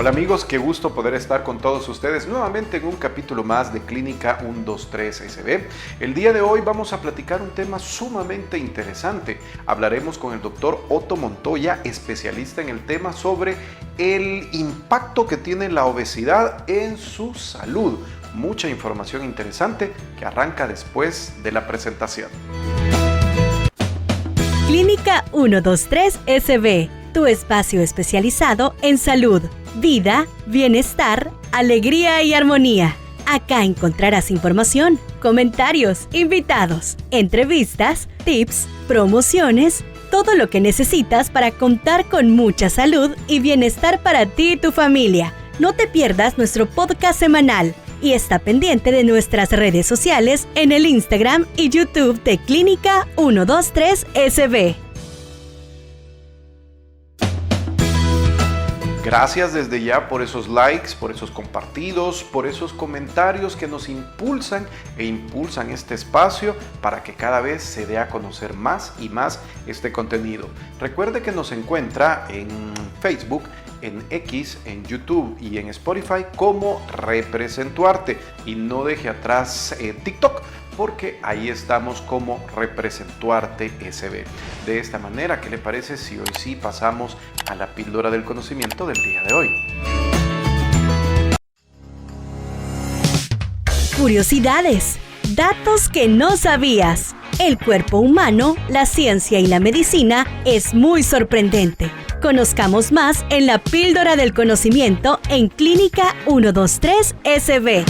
Hola amigos, qué gusto poder estar con todos ustedes nuevamente en un capítulo más de Clínica 123 SB. El día de hoy vamos a platicar un tema sumamente interesante. Hablaremos con el doctor Otto Montoya, especialista en el tema sobre el impacto que tiene la obesidad en su salud. Mucha información interesante que arranca después de la presentación. Clínica 123 SB, tu espacio especializado en salud, vida, bienestar, alegría y armonía. Acá encontrarás información, comentarios, invitados, entrevistas, tips, promociones, todo lo que necesitas para contar con mucha salud y bienestar para ti y tu familia. No te pierdas nuestro podcast semanal y está pendiente de nuestras redes sociales en el Instagram y YouTube de Clínica 123 SB. Gracias desde ya por esos likes, por esos compartidos, por esos comentarios que nos impulsan este espacio para que cada vez se dé a conocer más y más este contenido. Recuerde que nos encuentra en Facebook, en X, en YouTube y en Spotify como Representuarte, y no deje atrás TikTok, porque ahí estamos como Representuarte SB. De esta manera, ¿qué le parece si hoy sí pasamos a la píldora del conocimiento del día de hoy? Curiosidades, datos que no sabías. El cuerpo humano, la ciencia y la medicina es muy sorprendente. Conozcamos más en la píldora del conocimiento en Clínica 123 SB.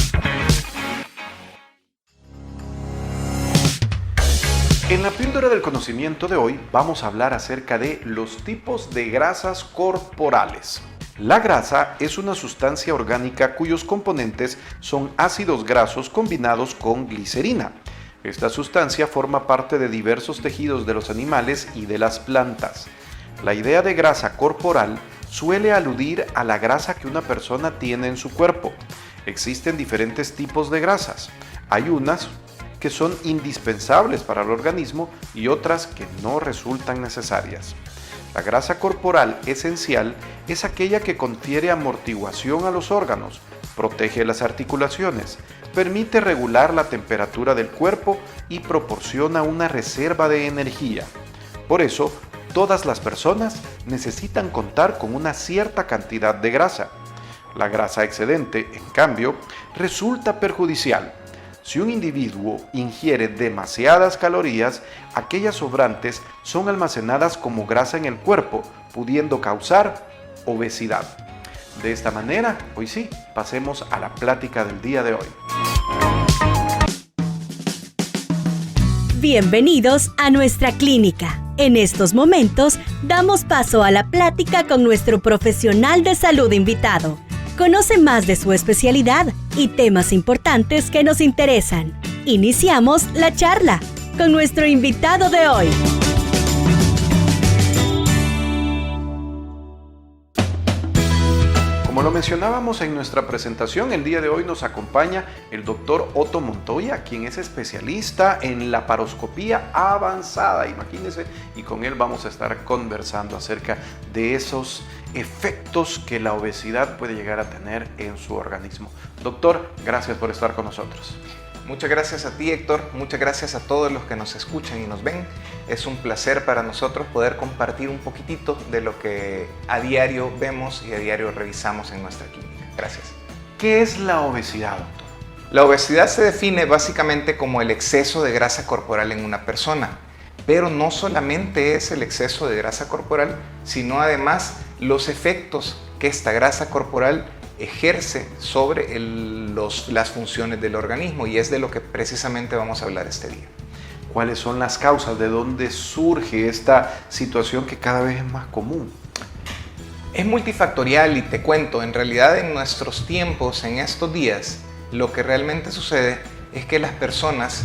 En la píldora del conocimiento de hoy vamos a hablar acerca de los tipos de grasas corporales. La grasa es una sustancia orgánica cuyos componentes son ácidos grasos combinados con glicerina. Esta sustancia forma parte de diversos tejidos de los animales y de las plantas. La idea de grasa corporal suele aludir a la grasa que una persona tiene en su cuerpo. Existen diferentes tipos de grasas. Hay unas que son indispensables para el organismo y otras que no resultan necesarias. La grasa corporal esencial es aquella que confiere amortiguación a los órganos, protege las articulaciones, permite regular la temperatura del cuerpo y proporciona una reserva de energía. Por eso, todas las personas necesitan contar con una cierta cantidad de grasa. La grasa excedente, en cambio, resulta perjudicial. Si un individuo ingiere demasiadas calorías, aquellas sobrantes son almacenadas como grasa en el cuerpo, pudiendo causar obesidad. De esta manera, hoy sí, pasemos a la plática del día de hoy. Bienvenidos a nuestra clínica. En estos momentos, damos paso a la plática con nuestro profesional de salud invitado. Conoce más de su especialidad y temas importantes que nos interesan. Iniciamos la charla con nuestro invitado de hoy. Como lo mencionábamos en nuestra presentación, el día de hoy nos acompaña el doctor Otto Montoya, quien es especialista en laparoscopía avanzada, imagínense, y con él vamos a estar conversando acerca de esos efectos que la obesidad puede llegar a tener en su organismo. Doctor, gracias por estar con nosotros. Muchas gracias a ti, Héctor. Muchas gracias a todos los que nos escuchan y nos ven. Es un placer para nosotros poder compartir un poquitito de lo que a diario vemos y a diario revisamos en nuestra clínica. Gracias. ¿Qué es la obesidad, doctor? La obesidad se define básicamente como el exceso de grasa corporal en una persona. Pero no solamente es el exceso de grasa corporal, sino además los efectos que esta grasa corporal ejerce sobre las funciones del organismo, y es de lo que precisamente vamos a hablar este día. ¿Cuáles son las causas? ¿De dónde surge esta situación que cada vez es más común? Es multifactorial y te cuento, en realidad en nuestros tiempos, en estos días, lo que realmente sucede es que las personas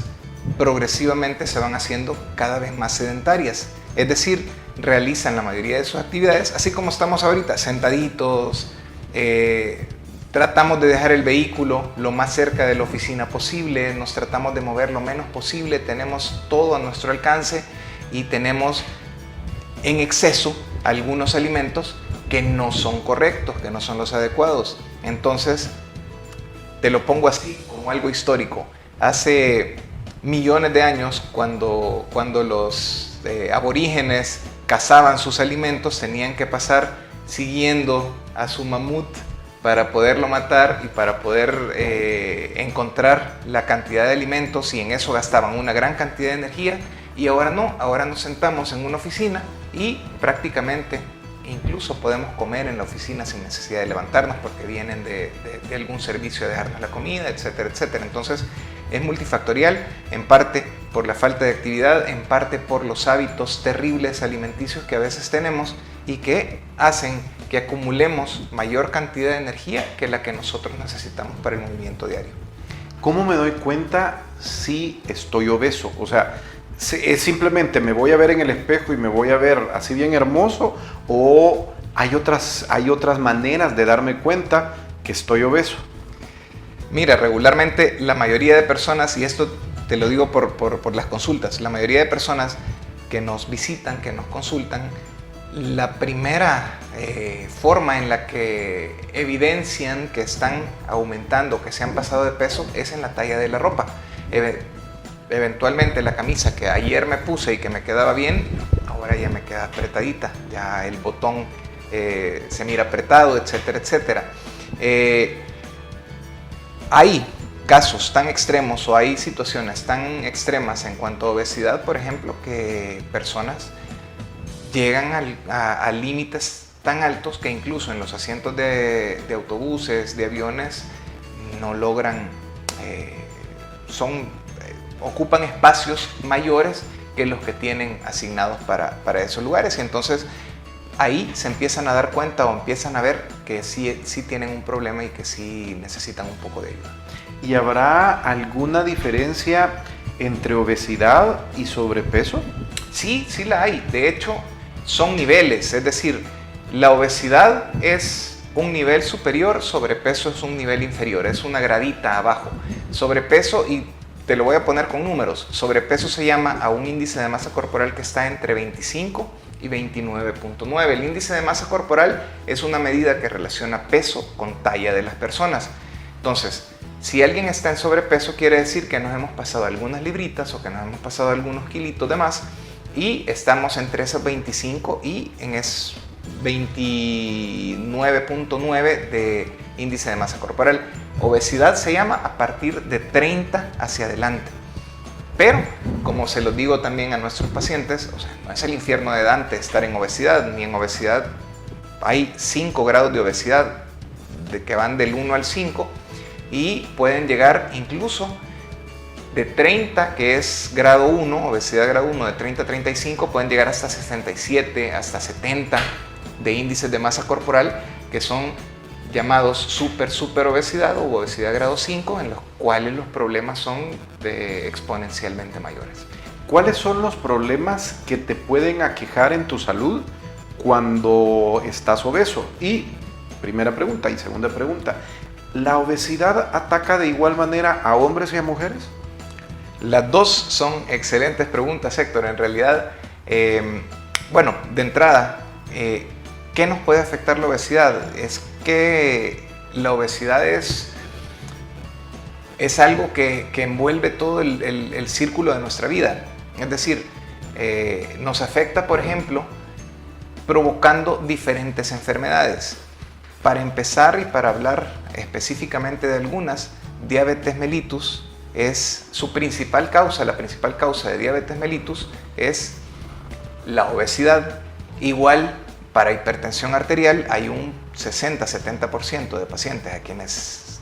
progresivamente se van haciendo cada vez más sedentarias, es decir, realizan la mayoría de sus actividades así como estamos ahorita, sentaditos. Tratamos de dejar el vehículo lo más cerca de la oficina posible, nos tratamos de mover lo menos posible, tenemos todo a nuestro alcance y tenemos en exceso algunos alimentos que no son correctos, que no son los adecuados. Entonces, te lo pongo así como algo histórico. Hace millones de años, cuando los aborígenes cazaban sus alimentos, tenían que pasar siguiendo a su mamut para poderlo matar y para poder encontrar la cantidad de alimentos, y en eso gastaban una gran cantidad de energía. Y ahora no, ahora nos sentamos en una oficina y prácticamente incluso podemos comer en la oficina sin necesidad de levantarnos porque vienen de algún servicio de dejarnos la comida, etcétera, etcétera. Entonces es multifactorial, en parte por la falta de actividad, en parte por los hábitos terribles alimenticios que a veces tenemos y que hacen que acumulemos mayor cantidad de energía que la que nosotros necesitamos para el movimiento diario. ¿Cómo me doy cuenta si estoy obeso? O sea, ¿es simplemente me voy a ver en el espejo y me voy a ver así bien hermoso, o hay otras maneras de darme cuenta que estoy obeso? Mira, regularmente la mayoría de personas, y esto te lo digo por las consultas, la mayoría de personas que nos visitan, que nos consultan, la primera forma en la que evidencian que están aumentando, que se han pasado de peso, es en la talla de la ropa. Eventualmente la camisa que ayer me puse y que me quedaba bien, ahora ya me queda apretadita, ya el botón se mira apretado, etcétera, etcétera. Hay casos tan extremos o hay situaciones tan extremas en cuanto a obesidad, por ejemplo, que personas llegan a límites tan altos que incluso en los asientos de autobuses, de aviones, no logran, ocupan espacios mayores que los que tienen asignados para esos lugares, y entonces ahí se empiezan a dar cuenta o empiezan a ver que sí tienen un problema y que sí necesitan un poco de ayuda. ¿Y habrá alguna diferencia entre obesidad y sobrepeso? Sí la hay. De hecho, son niveles, es decir, la obesidad es un nivel superior, sobrepeso es un nivel inferior, es una gradita abajo. Sobrepeso, y te lo voy a poner con números, sobrepeso se llama a un índice de masa corporal que está entre 25 y 29.9. El índice de masa corporal es una medida que relaciona peso con talla de las personas. Entonces, si alguien está en sobrepeso, quiere decir que nos hemos pasado algunas libritas o que nos hemos pasado algunos kilitos de más, y estamos entre esos 25 y en esos 29.9 de índice de masa corporal. Obesidad se llama a partir de 30 hacia adelante. Pero, como se lo digo también a nuestros pacientes, o sea, no es el infierno de Dante estar en obesidad, ni en obesidad hay 5 grados de obesidad que van del 1 al 5 y pueden llegar incluso de 30, que es grado 1, obesidad grado 1, de 30 a 35, pueden llegar hasta 67, hasta 70 de índices de masa corporal, que son llamados super obesidad o obesidad grado 5, en los cuales los problemas son exponencialmente mayores. ¿Cuáles son los problemas que te pueden aquejar en tu salud cuando estás obeso? Y primera pregunta. Y segunda pregunta, ¿la obesidad ataca de igual manera a hombres y a mujeres? Las dos son excelentes preguntas, Héctor. En realidad, bueno, de entrada, ¿qué nos puede afectar la obesidad? Es que la obesidad es algo que envuelve todo el círculo de nuestra vida. Es decir, nos afecta, por ejemplo, provocando diferentes enfermedades. Para empezar y para hablar específicamente de algunas, diabetes mellitus es su principal causa. La principal causa de diabetes mellitus es la obesidad. Igual, para hipertensión arterial hay un 60-70% de pacientes a quienes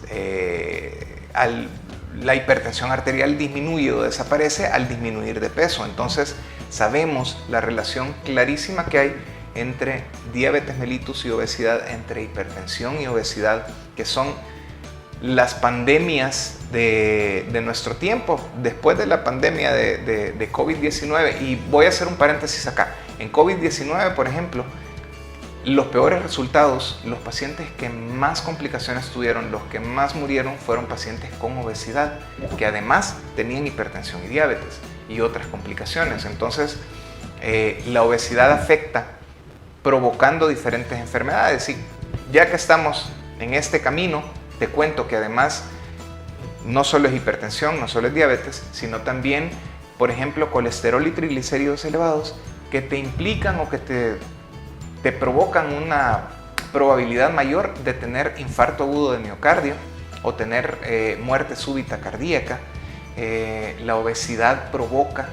la hipertensión arterial disminuye o desaparece al disminuir de peso. Entonces sabemos la relación clarísima que hay entre diabetes mellitus y obesidad, entre hipertensión y obesidad, que son las pandemias de nuestro tiempo, después de la pandemia de COVID-19. Y voy a hacer un paréntesis acá. En COVID-19, por ejemplo, los peores resultados, los pacientes que más complicaciones tuvieron, los que más murieron, fueron pacientes con obesidad, que además tenían hipertensión y diabetes y otras complicaciones. Entonces, la obesidad afecta provocando diferentes enfermedades. Y ya que estamos en este camino, te cuento que además no solo es hipertensión, no solo es diabetes, sino también, por ejemplo, colesterol y triglicéridos elevados que te implican o que te provocan una probabilidad mayor de tener infarto agudo de miocardio o tener muerte súbita cardíaca. La obesidad provoca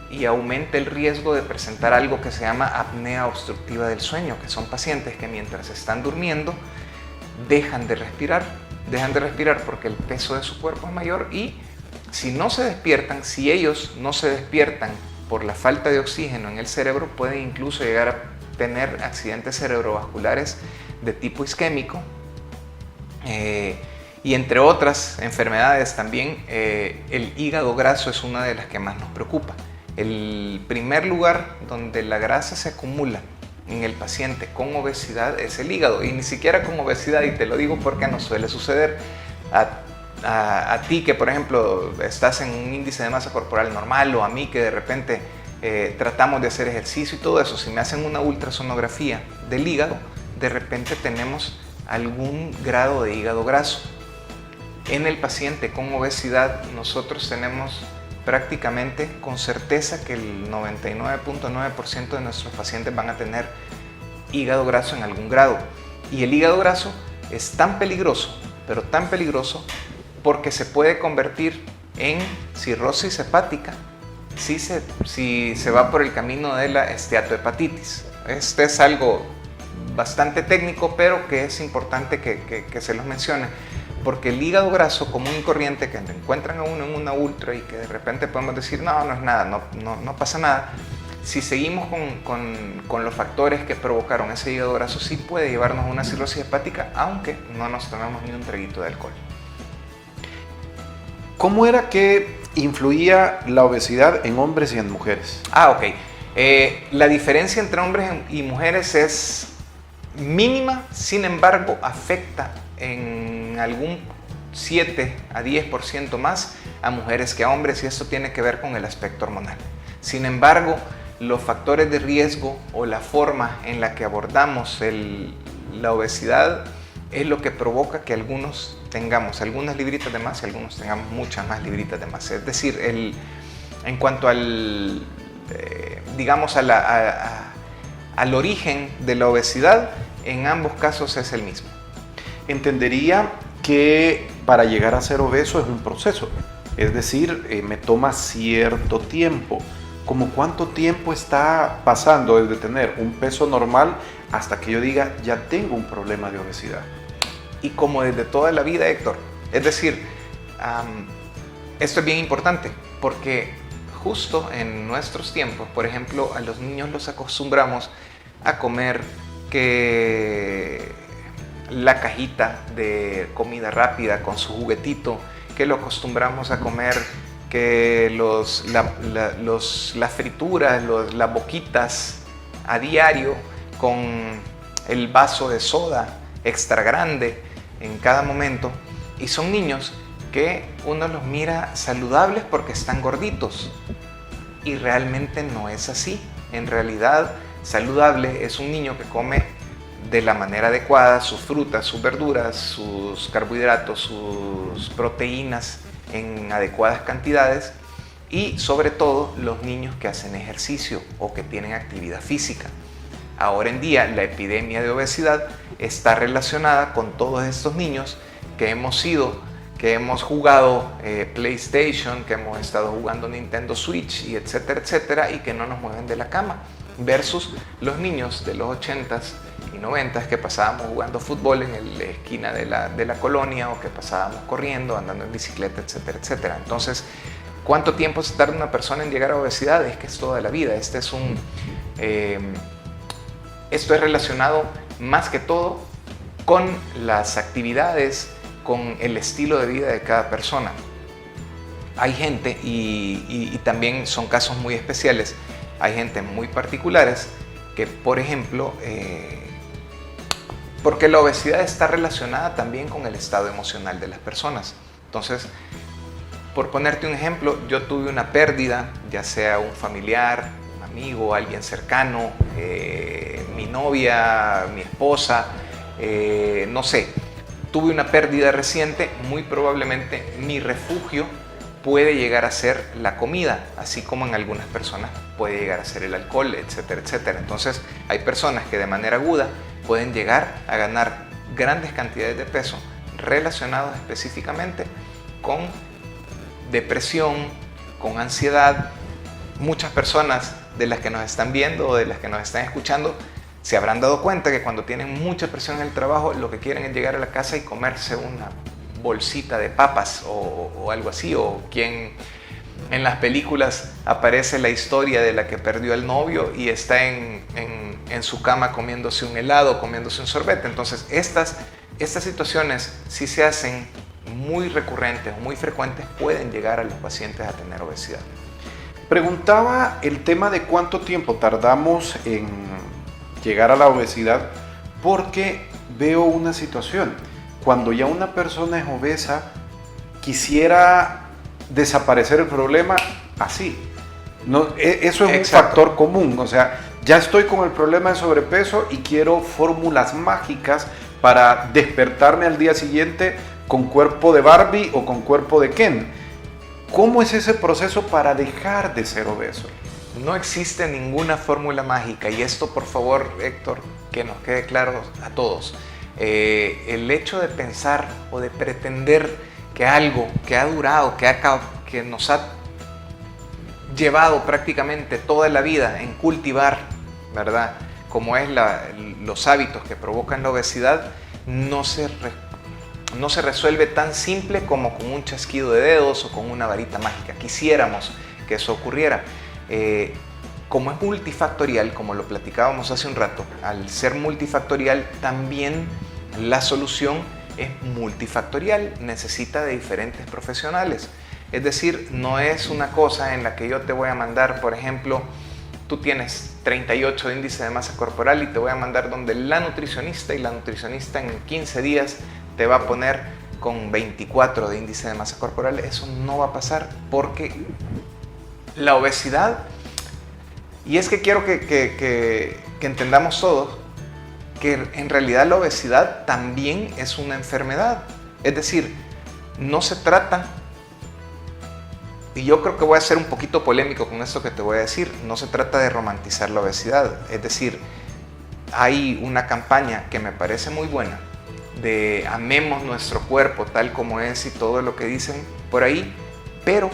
y aumenta el riesgo de presentar algo que se llama apnea obstructiva del sueño, que son pacientes que mientras están durmiendo dejan de respirar porque el peso de su cuerpo es mayor, y si ellos no se despiertan por la falta de oxígeno en el cerebro, pueden incluso llegar a tener accidentes cerebrovasculares de tipo isquémico, y entre otras enfermedades también. El hígado graso es una de las que más nos preocupa. El primer lugar donde la grasa se acumula en el paciente con obesidad es el hígado, y ni siquiera con obesidad, y te lo digo porque nos suele suceder a ti que, por ejemplo, estás en un índice de masa corporal normal, o a mí que de repente tratamos de hacer ejercicio y todo eso. Si me hacen una ultrasonografía del hígado, de repente tenemos algún grado de hígado graso. En el paciente con obesidad nosotros tenemos prácticamente con certeza que el 99.9% de nuestros pacientes van a tener hígado graso en algún grado. Y el hígado graso es tan peligroso, pero tan peligroso, porque se puede convertir en cirrosis hepática si se va por el camino de la esteatohepatitis. Este es algo bastante técnico, pero que es importante que se los mencione, porque el hígado graso común y corriente que encuentran a uno en una ultra y que de repente podemos decir no es nada, no pasa nada, si seguimos con los factores que provocaron ese hígado graso, sí puede llevarnos a una cirrosis hepática, aunque no nos tomemos ni un traguito de alcohol. ¿Cómo era que influía la obesidad en hombres y en mujeres? Ok. La diferencia entre hombres y mujeres es mínima, sin embargo afecta en algún 7 a 10% más a mujeres que a hombres, y esto tiene que ver con el aspecto hormonal. Sin embargo, los factores de riesgo o la forma en la que abordamos la obesidad es lo que provoca que algunos tengamos algunas libritas de más y algunos tengamos muchas más libritas de más. Es decir, en cuanto al origen de la obesidad, en ambos casos es el mismo. Entendería que para llegar a ser obeso es un proceso, es decir, me toma cierto tiempo. ¿Cómo cuánto tiempo está pasando desde tener un peso normal hasta que yo diga ya tengo un problema de obesidad? Y como desde toda la vida, Héctor. Es decir, esto es bien importante porque justo en nuestros tiempos, por ejemplo, a los niños los acostumbramos a comer que la cajita de comida rápida con su juguetito, que lo acostumbramos a comer que las frituras, las boquitas a diario con el vaso de soda extra grande en cada momento, y son niños que uno los mira saludables porque están gorditos y realmente no es así. En realidad, saludable es un niño que come de la manera adecuada sus frutas, sus verduras, sus carbohidratos, sus proteínas en adecuadas cantidades, y sobre todo los niños que hacen ejercicio o que tienen actividad física. Ahora en día la epidemia de obesidad está relacionada con todos estos niños que hemos jugado PlayStation, que hemos estado jugando Nintendo Switch y etcétera, etcétera, y que no nos mueven de la cama, versus los niños de los 80s y 90s que pasábamos jugando fútbol en la esquina de la colonia, o que pasábamos corriendo, andando en bicicleta, etcétera, etcétera. Entonces, ¿cuánto tiempo se tarda una persona en llegar a obesidad? Es que es toda la vida. Esto es relacionado más que todo con las actividades, con el estilo de vida de cada persona. Hay gente, y también son casos muy especiales, hay gente muy particulares que, por ejemplo, porque la obesidad está relacionada también con el estado emocional de las personas. Entonces, por ponerte un ejemplo, yo tuve una pérdida, ya sea un familiar, un amigo, alguien cercano, mi novia, mi esposa, no sé, tuve una pérdida reciente, muy probablemente mi refugio puede llegar a ser la comida, así como en algunas personas puede llegar a ser el alcohol, etcétera, etcétera. Entonces hay personas que de manera aguda pueden llegar a ganar grandes cantidades de peso relacionados específicamente con depresión, con ansiedad. Muchas personas de las que nos están viendo o de las que nos están escuchando se habrán dado cuenta que cuando tienen mucha presión en el trabajo lo que quieren es llegar a la casa y comerse una bolsita de papas o algo así, o quien en las películas aparece la historia de la que perdió el novio y está en su cama comiéndose un helado, comiéndose un sorbete. Entonces estas situaciones, si se hacen muy recurrentes o muy frecuentes, pueden llegar a los pacientes a tener obesidad. Preguntaba el tema de cuánto tiempo tardamos en llegar a la obesidad, porque veo una situación. Cuando ya una persona es obesa, quisiera desaparecer el problema así. No, eso es un factor común. O sea, ya estoy con el problema de sobrepeso y quiero fórmulas mágicas para despertarme al día siguiente con cuerpo de Barbie o con cuerpo de Ken. ¿Cómo es ese proceso para dejar de ser obeso? No existe ninguna fórmula mágica, y esto, por favor, Héctor, que nos quede claro a todos. El hecho de pensar o de pretender que algo que ha durado, que nos ha llevado prácticamente toda la vida en cultivar, ¿verdad?, como es los hábitos que provocan la obesidad, no se resuelve tan simple como con un chasquido de dedos o con una varita mágica. Quisiéramos que eso ocurriera. Como es multifactorial, como lo platicábamos hace un rato, al ser multifactorial también la solución es multifactorial, necesita de diferentes profesionales. Es decir, no es una cosa en la que yo te voy a mandar, por ejemplo, tú tienes 38 de índice de masa corporal y te voy a mandar donde la nutricionista, y la nutricionista en 15 días te va a poner con 24 de índice de masa corporal. Eso no va a pasar, porque la obesidad, y es que quiero que entendamos todos que en realidad la obesidad también es una enfermedad. Es decir, no se trata, y yo creo que voy a ser un poquito polémico con esto que te voy a decir, no se trata de romantizar la obesidad. Es decir, hay una campaña que me parece muy buena de amemos nuestro cuerpo tal como es y todo lo que dicen por ahí, pero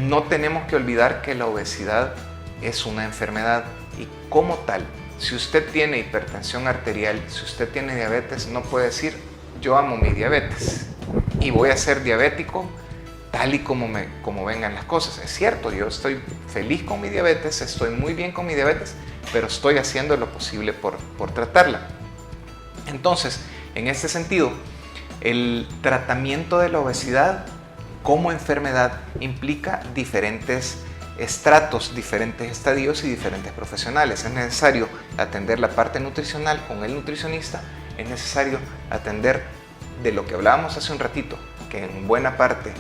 no tenemos que olvidar que la obesidad es una enfermedad, y como tal, si usted tiene hipertensión arterial, si usted tiene diabetes, no puede decir yo amo mi diabetes y voy a ser diabético tal y como vengan las cosas. Es cierto, yo estoy feliz con mi diabetes, estoy muy bien con mi diabetes, pero estoy haciendo lo posible por tratarla. Entonces, en este sentido, el tratamiento de la obesidad como enfermedad implica diferentes estratos, diferentes estadios y diferentes profesionales. Es necesario atender la parte nutricional con el nutricionista, es necesario atender de lo que hablábamos hace un ratito, que en buena parte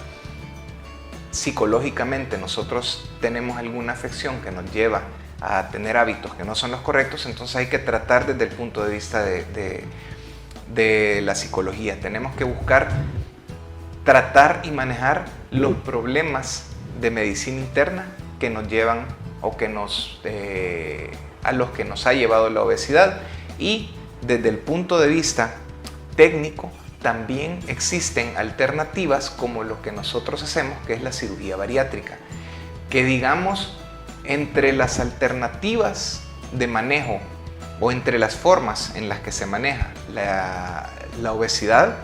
psicológicamente nosotros tenemos alguna afección que nos lleva a tener hábitos que no son los correctos. Entonces hay que tratar desde el punto de vista de la psicología. Tenemos que buscar tratar y manejar los problemas de medicina interna que nos llevan o que a los que nos ha llevado la obesidad. Y desde el punto de vista técnico también existen alternativas como lo que nosotros hacemos, que es la cirugía bariátrica, que digamos, entre las alternativas de manejo o entre las formas en las que se maneja la obesidad,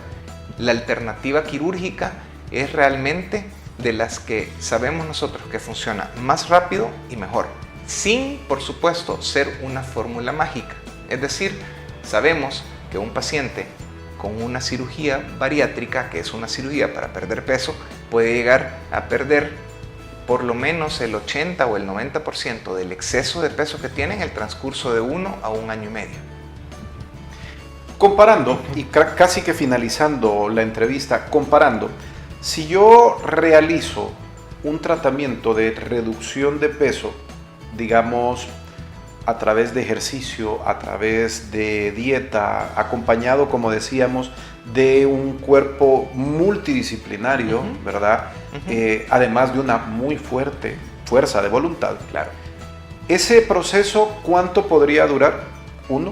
la alternativa quirúrgica es realmente de las que sabemos nosotros que funciona más rápido y mejor, sin, por supuesto, ser una fórmula mágica. Es decir, sabemos que un paciente con una cirugía bariátrica, que es una cirugía para perder peso, puede llegar a perder por lo menos el 80 o el 90% del exceso de peso que tiene en el transcurso de 1 a 1 año y medio. Comparando, y casi que finalizando la entrevista, comparando, si yo realizo un tratamiento de reducción de peso, digamos, a través de ejercicio, a través de dieta, acompañado, como decíamos, de un cuerpo multidisciplinario, ¿verdad? Además de una muy fuerte fuerza de voluntad. Claro. Ese proceso, ¿cuánto podría durar? Uno.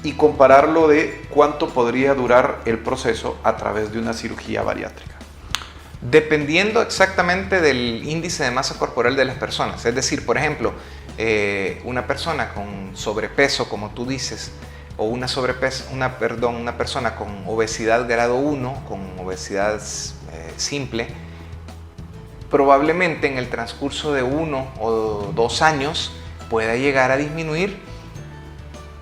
Y compararlo de cuánto podría durar el proceso a través de una cirugía bariátrica. Dependiendo exactamente del índice de masa corporal de las personas. Es decir, por ejemplo, una persona con sobrepeso, como tú dices, o una persona con obesidad grado 1, con obesidad simple, probablemente en el transcurso de 1 o 2 años pueda llegar a disminuir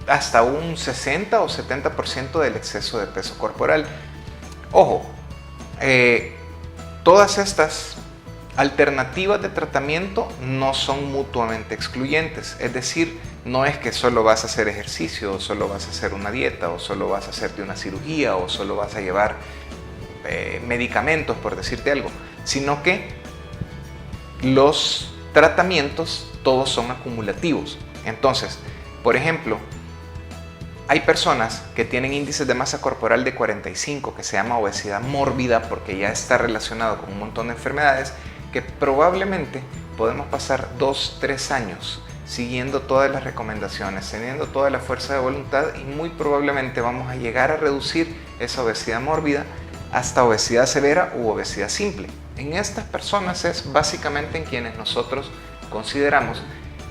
hasta un 60 o 70% del exceso de peso corporal. Ojo, todas estas alternativas de tratamiento no son mutuamente excluyentes, es decir, no es que solo vas a hacer ejercicio, o solo vas a hacer una dieta, o solo vas a hacerte una cirugía, o solo vas a llevar medicamentos, por decirte algo, sino que los tratamientos todos son acumulativos. Entonces, por ejemplo, hay personas que tienen índices de masa corporal de 45, que se llama obesidad mórbida, porque ya está relacionado con un montón de enfermedades, que probablemente podemos pasar 2-3 años siguiendo todas las recomendaciones, teniendo toda la fuerza de voluntad, y muy probablemente vamos a llegar a reducir esa obesidad mórbida hasta obesidad severa u obesidad simple. En estas personas es básicamente en quienes nosotros consideramos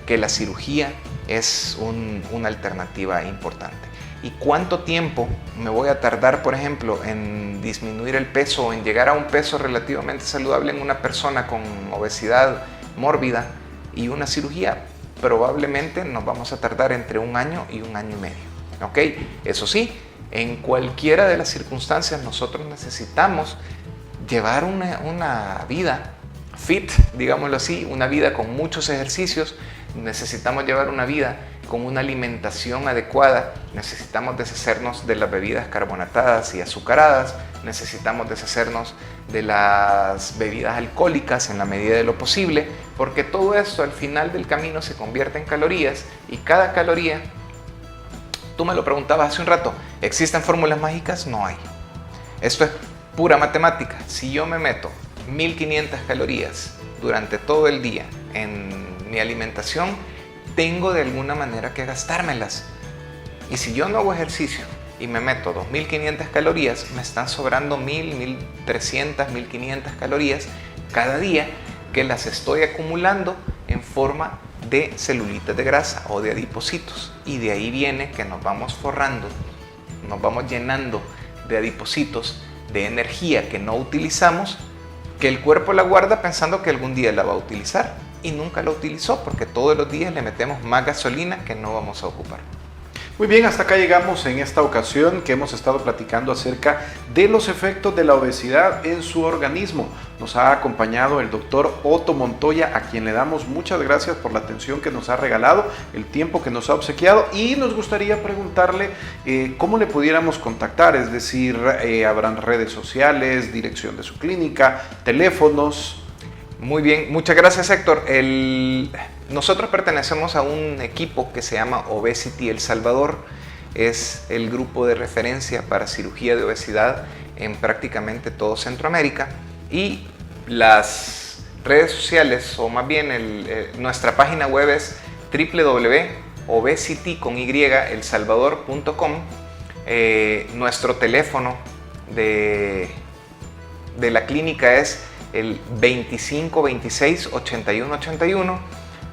que la cirugía es una alternativa importante. ¿Y cuánto tiempo me voy a tardar, por ejemplo, en disminuir el peso o en llegar a un peso relativamente saludable en una persona con obesidad mórbida y una cirugía? Probablemente nos vamos a tardar entre 1 año y 1 año y medio. ¿Ok? Eso sí, en cualquiera de las circunstancias nosotros necesitamos llevar una vida fit, digámoslo así, una vida con muchos ejercicios. Necesitamos llevar una vida con una alimentación adecuada, necesitamos deshacernos de las bebidas carbonatadas y azucaradas, necesitamos deshacernos de las bebidas alcohólicas en la medida de lo posible, porque todo esto al final del camino se convierte en calorías, y cada caloría, tú me lo preguntabas hace un rato, ¿existen fórmulas mágicas? No hay. Esto es pura matemática. Si yo me meto 1500 calorías durante todo el día en mi alimentación, tengo de alguna manera que gastármelas. Y si yo no hago ejercicio y me meto 2500 calorías, me están sobrando 1000, 1300, 1500 calorías cada día, que las estoy acumulando en forma de celulitas de grasa o de adipocitos. Y de ahí viene que nos vamos forrando, nos vamos llenando de adipocitos, de energía que no utilizamos, que el cuerpo la guarda pensando que algún día la va a utilizar, y nunca la utilizó, porque todos los días le metemos más gasolina que no vamos a ocupar. Muy bien, hasta acá llegamos en esta ocasión, que hemos estado platicando acerca de los efectos de la obesidad en su organismo. Nos ha acompañado el doctor Otto Montoya, a quien le damos muchas gracias por la atención que nos ha regalado, el tiempo que nos ha obsequiado, y nos gustaría preguntarle cómo le pudiéramos contactar, es decir, habrán redes sociales, dirección de su clínica, teléfonos. Muy bien, muchas gracias, Héctor. Nosotros pertenecemos a un equipo que se llama Obesity El Salvador. Es el grupo de referencia para cirugía de obesidad en prácticamente todo Centroamérica. Y las redes sociales, o más bien nuestra página web es www.obesityelsalvador.com. Nuestro teléfono de la clínica es el 2526-8181.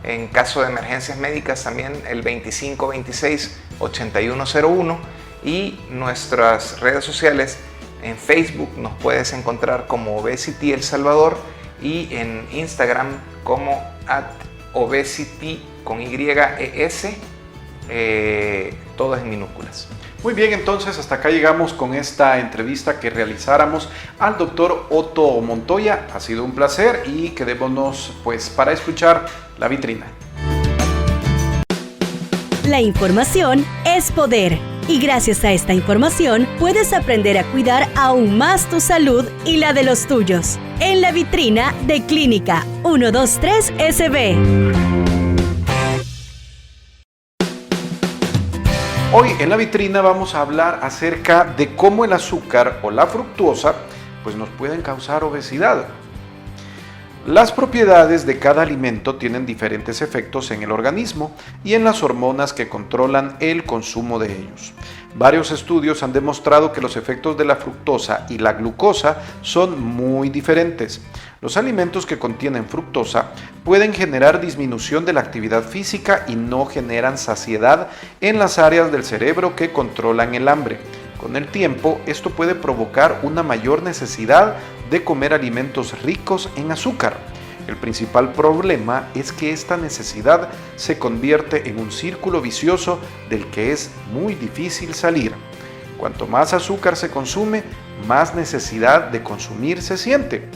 En caso de emergencias médicas también el 2526-8101. Y nuestras redes sociales, en Facebook nos puedes encontrar como Obesity El Salvador, y en Instagram como @obesity con YES, todas en minúsculas. Muy bien, entonces hasta acá llegamos con esta entrevista que realizáramos al doctor Otto Montoya. Ha sido un placer, y quedémonos pues para escuchar La Vitrina. La información es poder, y gracias a esta información puedes aprender a cuidar aún más tu salud y la de los tuyos. En La Vitrina de Clínica 123 SB. Hoy en la vitrina vamos a hablar acerca de cómo el azúcar o la fructuosa pues nos pueden causar obesidad. Las propiedades de cada alimento tienen diferentes efectos en el organismo y en las hormonas que controlan el consumo de ellos. Varios estudios han demostrado que los efectos de la fructosa y la glucosa son muy diferentes. Los alimentos que contienen fructosa pueden generar disminución de la actividad física y no generan saciedad en las áreas del cerebro que controlan el hambre. Con el tiempo, esto puede provocar una mayor necesidad de comer alimentos ricos en azúcar. El principal problema es que esta necesidad se convierte en un círculo vicioso del que es muy difícil salir. Cuanto más azúcar se consume, más necesidad de consumir se siente.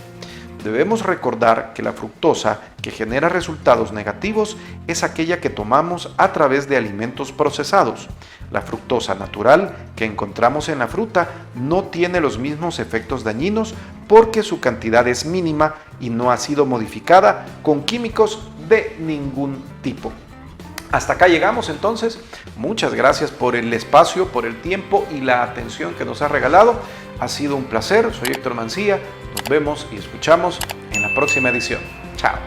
Debemos recordar que la fructosa que genera resultados negativos es aquella que tomamos a través de alimentos procesados. La fructosa natural que encontramos en la fruta no tiene los mismos efectos dañinos porque su cantidad es mínima y no ha sido modificada con químicos de ningún tipo. Hasta acá llegamos entonces. Muchas gracias por el espacio, por el tiempo y la atención que nos ha regalado. Ha sido un placer. Soy Héctor Mancilla. Nos vemos y escuchamos en la próxima edición. Chao.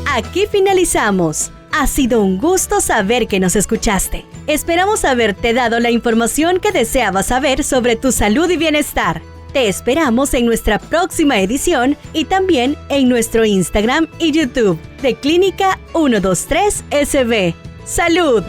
Aquí finalizamos. Ha sido un gusto saber que nos escuchaste. Esperamos haberte dado la información que deseabas saber sobre tu salud y bienestar. Te esperamos en nuestra próxima edición y también en nuestro Instagram y YouTube de Clínica 123 SB. ¡Salud!